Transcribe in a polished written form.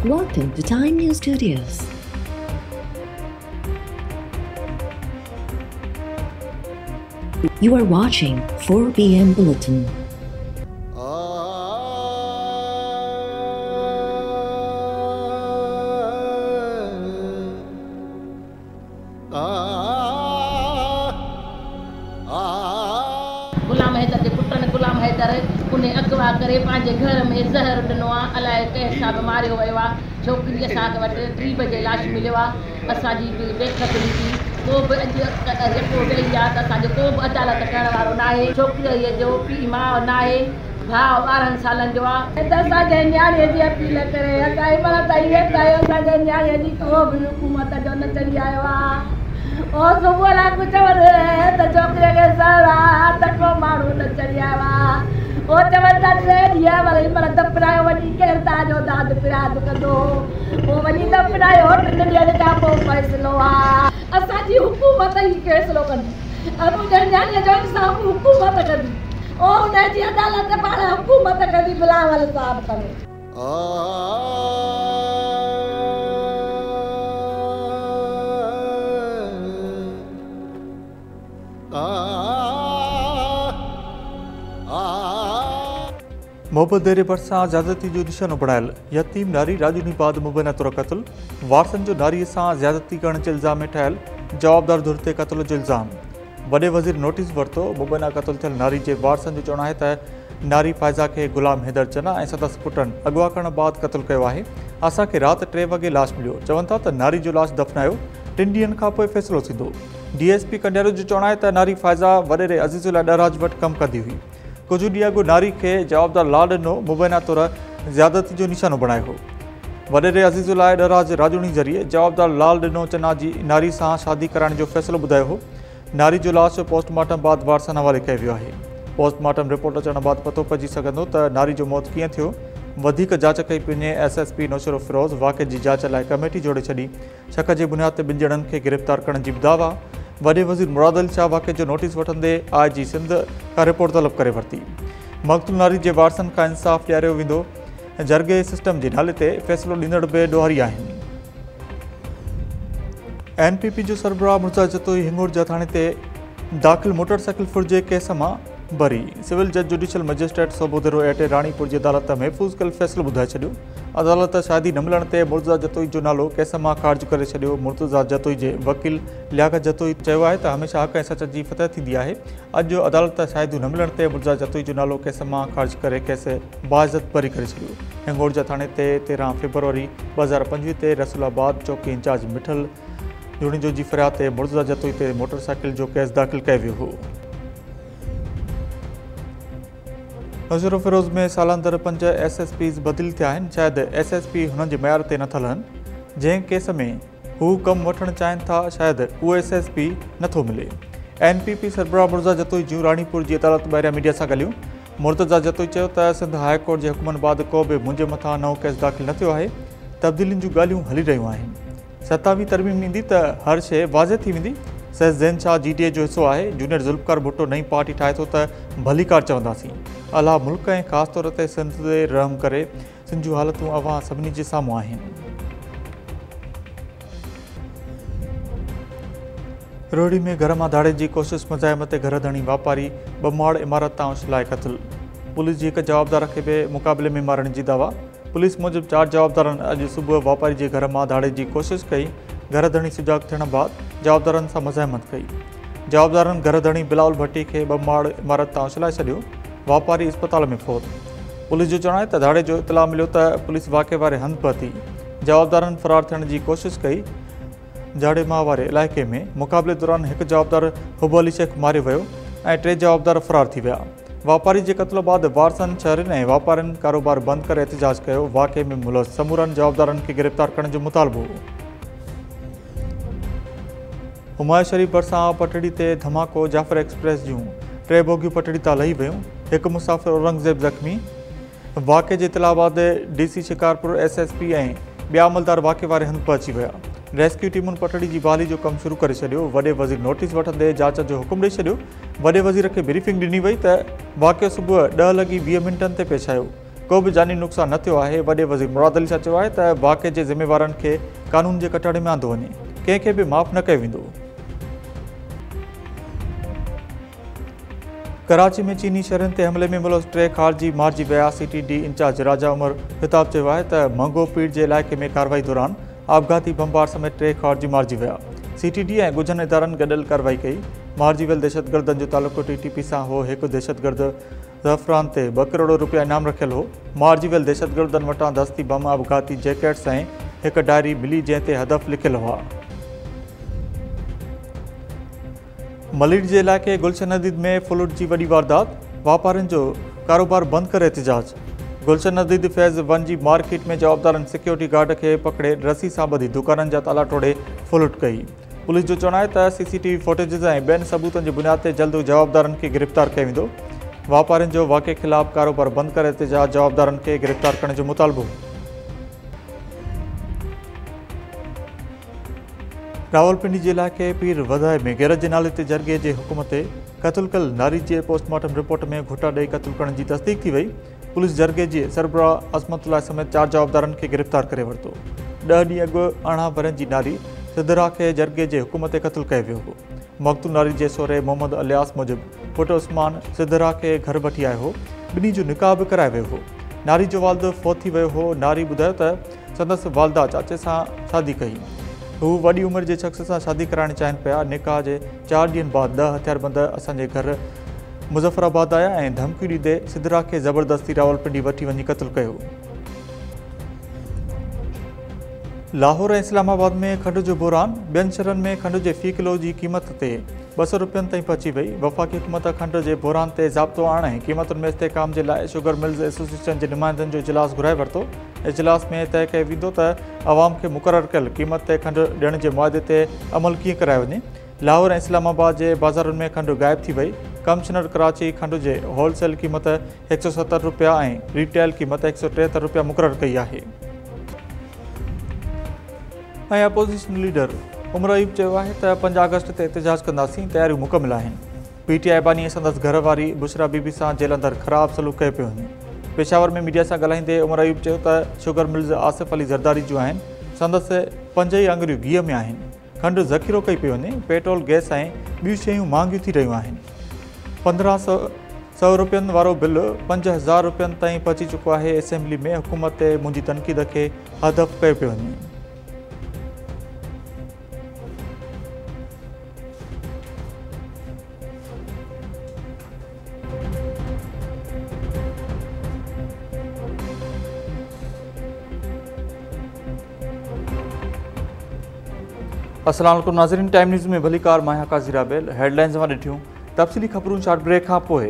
Welcome to Time News Studios. You are watching 4 p.m. Bulletin. गुलाम हैदर के पुट ने गुलाम हैदर उन्हें अगवा करे पंहिंजे घर में ज़हर ॾिनो आहे अलाए कंहिं हिसाब मारियो वियो आहे छोकिरी असांखे वटि 3 बजे लाश मिलियो आहे असांजी बेखत थी को बि अॼु रिपोर्ट ॾेई आहे त असांजो को बि अदालत करण वारो न आहे छोकिरीअ जो पीउ माउ न आहे भाउ 12 सालनि जो आहे त असांजे न्याणीअ जी अपील करे असांजी पर त इहे त असांजे न्याणीअ जी को बि हुकूमत जो न चढ़ी आयो आहे और सुबुह लाइ चवनि त छोकिरीअ खे सर आहे त को माण्हू न चढ़ी आयो आहे ओ चवनि था 3 ॾींहं वरी पर दफ़नायो वञी केरु तव्हांजो दाद पिराद कंदो पोइ वञी दफ़नायो 3 ॾींहंनि खां पोइ फ़ैसिलो आहे असांजी हुकूमत ई फ़ैसिलो कंदी मुंहिंजे न्याणीअ जो इंसाफ़ हुकूमत कंदी ओ हुनजी अदालत पाण हुकूमत कंदी बिलावल साहब करे मोहब्बत देरे भरिसां ज़्यादती जो निशानो बणायल यतीम नारी राजू नीबाद मुबैना तौर क़त्ल वारसनि जो नारीअ सां ज़्यादती करण जे इल्ज़ाम में ठहियल जवाबदार धुर ते क़त्ल जो इल्ज़ाम वॾे वज़ीर नोटिस वरितो मुबैना क़त्ल थियल नारी जे वारसनि जो चवणु आहे त नारी फ़ाइज़ा खे गुलाम हैदर चना ऐं संदसि पुटनि अगवा करण बाद क़त्ल कयो आहे असांखे राति 3 वॻे लाश मिलियो चवनि था त नारी जो लाश दफ़नायो 3 ॾींहंनि खां पोइ फ़ैसिलो थींदो DSP कंडियारो जो चवणु आहे त नारी फ़ाइज़ा वॾेरे अज़ीज़ुल्लाह ॾराज वटि कमु कंदी हुई कुझु ॾींहं अॻु नारी खे जवाबदार लाल ॾिनो मुबैना तौर ज़्यादती जो निशानो बणायो हो वॾेरे अज़ीज़ुल्लाह ॾराज राजूणी ज़रिए जवाबदार लाल ॾिनो चना जी नारी सां शादी कराइण जो फ़ैसिलो ॿुधायो हो नारी जो लाश पोस्टमार्टम बाद वारसनि हवाले कयो वियो आहे पोस्टमार्टम रिपोर्ट अचण बाद पतो पइजी सघंदो त नारी जो मौत कीअं थियो वधीक जांच कई पिने SSP नौशरो फिरोज़ वाक़े जी जांच लाइ कमेटी जोड़े छॾी शक जे बुनियाद ते 2 ॼणनि खे गिरफ़्तार करण जी दावा वॾे वज़ीर मुराद अली शाह वाक़े जो नोटिस वठंदे IG सिंध खां रिपोर्ट तलब करे वरिती मक़तूल नारी जे वारसनि खां इंसाफ़ ॾियारियो वेंदो जरगे सिस्टम जे नाले ते फ़ैसिलो ॾींदड़ बि ॾोहारी आहिनि NPP जो सरबराह मुर्तज़ा जतोई हिंगोर जा थाणे ते दाख़िल मोटरसाइकिल फुर्जे केस मां बरी सिविल जज जुडिशियल मजिस्ट्रेट सोबोदेरो एटे राणीपुर जी अदालत महफ़ूज़ कयल फ़ैसिलो ॿुधाए छॾियो अदालत शादी न मिलण ते मुर्तज़ा जतोई जो नालो केस मां ख़ारिज करे छॾियो मुर्तज़ा जतोई जे वकील लियाकत जतोई चयो आहे त हमेशह हक़ ऐं सच जी फतह थींदी आहे अॼु अदालत शादियूं न मिलण ते मुर्तज़ा जतोई जो नालो केस मां ख़ारिज करे केस बाइज़त बरी करे छॾियो हिंगोर जा थाणे ते 13 फ़रवरी 2025 ते रसूलाबाद चौकी इंचार्ज मिठल जुड़िजो जी फ़रियाद ते मुर्तज़ा जतोई ते मोटरसाइकिल जो केस दाख़िल कयो वियो हो नौशरो फिरोज़ में सालांदर 5 SSPs बदिल थिया आहिनि शायदि SSP हुननि जे मयार ते नथल आहिनि जंहिं केस में हू कमु वठणु चाहिनि था शायदि उहो SSP नथो मिले NPP सरबराह मुर्तज़ा जतोई जूं राणीपुर जी अदालत ॿाहिरियां मीडिया सां ॻाल्हियूं मुर्तज़ा जतोई चयो त सिंध हाई कोर्ट जे हुकुमनि बाद को बि मुंहिंजे मथां नओं केस दाख़िल न थियो आहे तब्दीलियुनि जूं ॻाल्हियूं हली रहियूं आहिनि 27वीं तरमीम ईंदी त हर शइ वाज़े थी वेंदी सैयद ज़ैन शाह GTA जो हिसो आहे जूनियर ज़ुल्फ़कार भुट्टो नई पार्टी ठाहे थो त भली कार चवंदासीं अलाह मुल्क ऐं ख़ासि तौर ते सिंध ते रहम करे सिंध जूं हालतूं अवां सभिनी जे साम्हूं आहिनि रोहिड़ी में घर मां धाड़े जी कोशिश मुज़ाहिम ते घर धणी वापारी बमाड़ इमारत तां उछलाए क़त्ल पुलिस जी हिक जवाबदार खे बि मुक़ाबले में मारण जी दावा पुलिस मूजिबि 4 जवाबदारनि अॼु सुबुह वापारी जे घर मां धाड़े जी कोशिश कई घर धणी सुजाग थियण बाद जवाबदारनि सां मुज़ाहिमत कई जवाबदारनि घर धणी बिलाउल भट्टी खे बमाड़ इमारत तां उछलाए छॾियो वापारी अस्पताल में फ़ौत पुलिस जो चवणु आहे त धाड़े जो इतला मिलियो त पुलिस वाक़े वारे हंधि पहुती जवाबदारनि फ़रार थियण जी कोशिश कई जाड़ेमाह वारे इलाइक़े में मुक़ाबले दौरान हिकु जवाबदार हुब अली शेख मारियो वियो ऐं 3 जवाबदार फ़रार थी विया वापारी जे क़त्ल बाद वारसनि शहरनि ऐं वापारियुनि कारोबार बंदि करे एहतिजाज कयो वाक़े में मुलज़ समूरनि जवाबदारनि खे गिरफ़्तार करण जो मुतालबो हुमायूं शरीफ़ भरिसां पटड़ी ते धमाको जाफ़र एक्सप्रेस जूं 3 बोगियूं पटड़ी तां लही वियूं हिकु मुसाफ़िर औरंगज़ेब ज़ख़्मी वाक़े जे इतला बाद DC शिकारपुर SSP ऐं ॿिया अमलदार वाक़े वारे हंधि पहुची विया रेस्क्यू टीमुनि पटड़ी जी बहाली जो कमु शुरू करे छॾियो वॾे वज़ीर नोटिस वठंदे जांच जो हुकुम ॾेई छॾियो वॾे वज़ीर खे ब्रीफिंग ॾिनी वई त वाक़ियो सुबुह 10:20 ते पेश आयो को बि जानी नुक़सान न थियो आहे। वॾे वज़ीर मुराद अली सां चयो आहे त वाक़े जे ज़िम्मेवारनि खे कानून जे कटहरे में आंदो वञे, कंहिंखे बि माफ़ न कयो वेंदो। कराची में चीनी शहरनि ते हमले में मुलज़ 3 ख़ारजी मारिजी विया। CTD इंचार्ज राजा उमर ख़िताब चयो आहे त मंगो पीर जे इलाइक़े में कार्रवाई दौरान आपघाती बमबार समेत 3 ख़ारजी मारिजी विया। CTD ऐं ॻुझनि इदारनि गॾियल कार्रवाई कई। मारिजी वियल दहशतगर्दनि जो तालुक़ु TTP सां हो। हिकु दहशतगर्द ज़फ़रान ते 2 करोड़ रुपया इनाम रखियल हो। मारिजी वियल दहशतगर्दनि वटां दस्ती बम, आपघाती जैकेट्स ऐं हिकु डायरी मिली जंहिं ते हदफ़ लिखियल हुआ। मलीर जे इलाइक़े गुलशन नदीद में फ्लूट जी वॾी वारदात। वापारियुनि जो कारोबार बंदि करे एहतिजाज। गुलशन नदीद फैज़ 1 जी मार्केट में जवाबदारनि सिक्योरिटी गार्ड खे पकड़े रस्सी सां ॿधी दुकाननि जा ताला तोड़े फ्लूट कई। पुलिस जो चवणु आहे त CCTV फुटेज ऐं ॿियनि सबूतनि जी बुनियाद ते जल्द जवाबदारनि खे गिरफ़्तार कयो वेंदो। वापारियुनि जो वाक़े ख़िलाफ़ कारोबार बंदि करे एहतिजाज, जवाबदारनि खे गिरफ़्तार करण जो मुतालबो। रावलपिंडी जे इलाइक़े पीर वधाए में गैरत जे नाले ते जरगे जे हुकुम ते क़तल कयल नारी जे पोस्टमार्टम रिपोर्ट में घुटा ॾेई क़तल करण जी तस्दीक थी वई। पुलिस जरगे जे सरबराह अज़मतुल्लाह समेत 4 जवाबदारनि खे गिरफ़्तार करे वरितो। 10 ॾींहं अॻु 18 वरनि जी नारी सिद्धरा खे जरगे जे हुकुम ते क़तल कयो वियो हो। मक़तूल नारी जे सोहरे मोहम्मद अलियास मूजिबि पुटु उस्मान सिद्धरा खे घर वठी आयो हो। ॿिन्ही जो निकाह बि करायो वियो हो। नारी जो वालिदो फ़ौत थी वियो हो। नारी ॿुधायो त संदसि वालिदा चाचे सां शादी कई। हू वॾी उमिरि जे शख़्स सां शादी कराइण चाहिनि पिया। निकाह जे 4 ॾींहंनि बाद 10 हथियारबंद असांजे घर मुज़फ़राबाद आया ऐं धमकी ॾींदे सिद्धरा खे ज़बरदस्ती रावलपिंडी वठी वञी क़तल कयो। लाहौर ऐं इस्लामाबाद में खंड जो बहरान। ॿियनि शहरनि में खंड जे फ़ी किलो जी क़ीमत ते 200 रुपयनि ताईं पहुची वई। वफ़ाक़ी हुकूमत खंड जे बहरान ते ज़ाब्तो आणे क़ीमतुनि में इस्तेहकाम जे लाइ शुगर मिल्स एसोसिएशन जे नुमाइंदनि जो इजलास घुराए वरितो। इजलास में तय कयो वेंदो त अवाम खे मुक़ररु कयल क़ीमत ते खंड ॾियण जे मुआदे ते अमल कीअं करायो वञे। लाहौर ऐं इस्लामाबाद जे बाज़ारुनि में खंड गाइब थी वई। कमिश्नर कराची खंड जे होलसेल क़ीमत 170 रुपया ऐं रिटेल क़ीमत 173 रुपया मुक़ररु कई आहे। ऐं अपोज़िशन लीडर उमर अयूब चयो आहे त 5 अगस्त ते एहतिजाज कंदासीं, तयारियूं मुकमिल आहिनि। PTI बानी संदसि घरवारी बुशरा बीबी सां जेल अंदरि ख़राब सलूक कयो पियो वञे। पेशावर में मीडिया सां ॻाल्हाईंदे उमर अयूब चयो त शुगर मिल्स आसिफ अली ज़रदारी जूं आहिनि। संदसि 5 ई आङुरियूं गीह में आहिनि। खंड ज़ख़ीरो कई पई वञे। पेट्रोल, गैस ऐं ॿियूं शयूं महांगियूं थी रहियूं आहिनि। 1500 रुपयनि वारो बिल 5000 रुपयनि ताईं पहुची चुको आहे। असेंबली में हुकूमत ते मुंहिंजी तनक़ीद खे हदफ़ कयो पियो वञे। अस्सलाम वालेकुम नाज़रीन, टाइम न्यूज़ में भली कार मां काज़ी राबेल। हेडलाइंस मां ॾिठियूं। तफ़सीली ख़बरूं शॉर्ट ब्रेक खां पोइ।